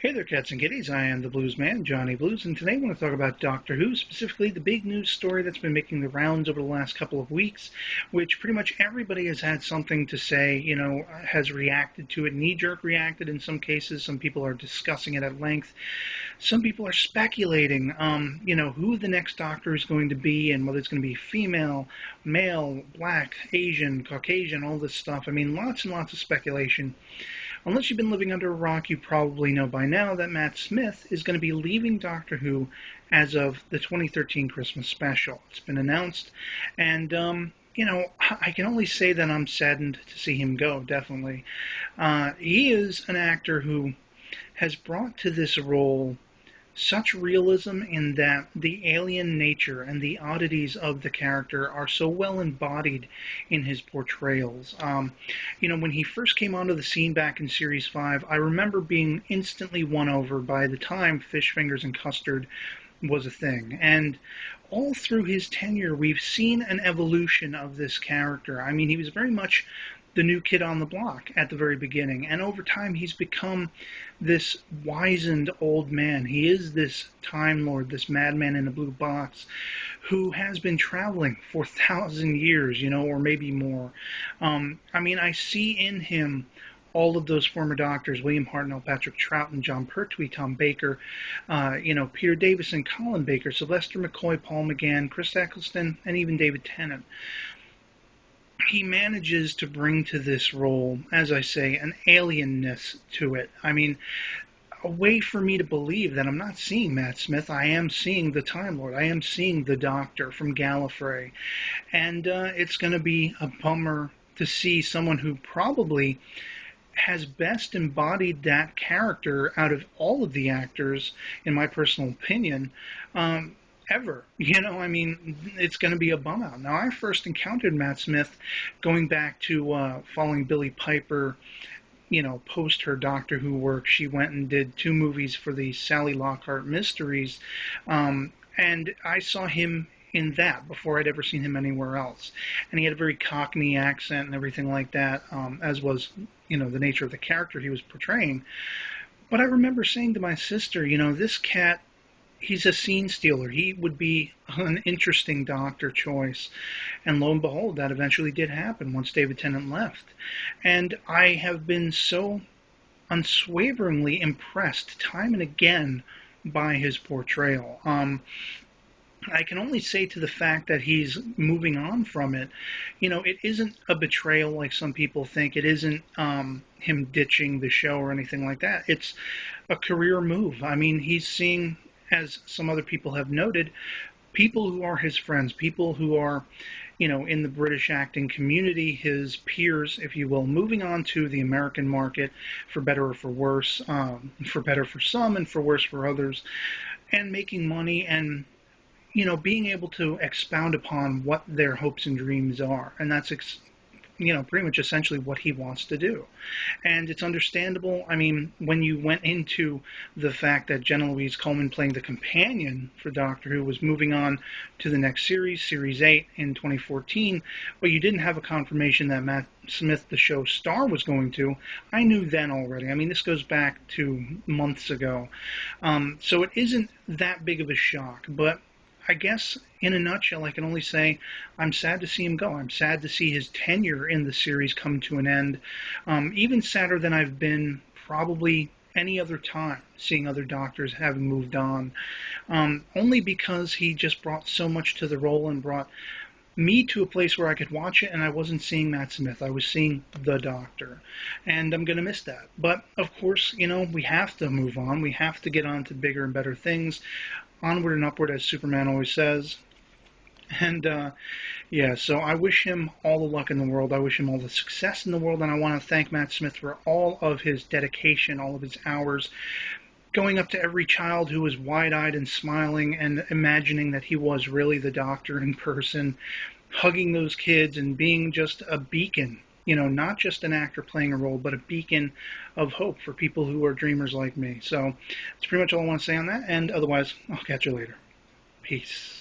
Hey there, cats and kitties. I am the Blues Man, Johnny Blues, and today I want to talk about Doctor Who, specifically the big news story that's been making the rounds over the last couple of weeks, which pretty much everybody has had something to say, has reacted to it, knee-jerk reacted in some cases. Some people are discussing it at length. Some people are speculating, who the next Doctor is going to be and whether it's going to be female, male, black, Asian, Caucasian, all this stuff. I mean, lots and lots of speculation. Unless you've been living under a rock, you probably know by now that Matt Smith is going to be leaving Doctor Who as of the 2013 Christmas special. It's been announced, and I can only say that I'm saddened to see him go, definitely. He is an actor who has brought to this role such realism in that the alien nature and the oddities of the character are so well embodied in his portrayals. When he first came onto the scene back in Series 5, I remember being instantly won over by the time Fish Fingers and Custard was a thing. And all through his tenure, we've seen an evolution of this character. I mean, he was very much the new kid on the block at the very beginning. And over time, he's become this wizened old man. He is this Time Lord, this madman in a blue box, who has been traveling for 1,000 years, or maybe more. I see in him all of those former doctors, William Hartnell, Patrick Troughton, John Pertwee, Tom Baker, Peter Davison, Colin Baker, Sylvester McCoy, Paul McGann, Chris Eccleston, and even David Tennant. He manages to bring to this role, as I say, an alienness to it. I mean, a way for me to believe that I'm not seeing Matt Smith. I am seeing the Time Lord. I am seeing the Doctor from Gallifrey. And it's going to be a bummer to see someone who probably has best embodied that character out of all of the actors, in my personal opinion, ever. It's going to be a bum out. Now, I first encountered Matt Smith going back to following Billie Piper, post her Doctor Who work. She went and did 2 movies for the Sally Lockhart Mysteries, and I saw him in that before I'd ever seen him anywhere else. And he had a very Cockney accent and everything like that, as was, the nature of the character he was portraying. But I remember saying to my sister, this cat, he's a scene stealer. He would be an interesting Doctor choice. And lo and behold, that eventually did happen once David Tennant left. And I have been so unswaveringly impressed time and again by his portrayal. I can only say to the fact that he's moving on from it, it isn't a betrayal like some people think. It isn't him ditching the show or anything like that. It's a career move. I mean, he's seeing, as some other people have noted, people who are his friends, people who are, in the British acting community, his peers, if you will, moving on to the American market, for better or for worse, for better for some and for worse for others, and making money and being able to expound upon what their hopes and dreams are. And that's, pretty much essentially what he wants to do. And it's understandable. I mean, when you went into the fact that Jenna-Louise Coleman, playing the companion for Doctor Who, was moving on to the next series, Series 8 in 2014, but you didn't have a confirmation that Matt Smith, the show star, was going to, I knew then already. I mean, this goes back to months ago. So it isn't that big of a shock, but I guess, in a nutshell, I can only say I'm sad to see him go. I'm sad to see his tenure in the series come to an end. Even sadder than I've been probably any other time, seeing other Doctors having moved on. Only because he just brought so much to the role and brought me to a place where I could watch it and I wasn't seeing Matt Smith. I was seeing the Doctor. And I'm going to miss that. But, of course, we have to move on. We have to get on to bigger and better things. Onward and upward, as Superman always says. And, so I wish him all the luck in the world. I wish him all the success in the world. And I want to thank Matt Smith for all of his dedication, all of his hours, going up to every child who was wide-eyed and smiling and imagining that he was really the Doctor in person, hugging those kids and being just a beacon, not just an actor playing a role, but a beacon of hope for people who are dreamers like me. So that's pretty much all I want to say on that, and otherwise, I'll catch you later. Peace.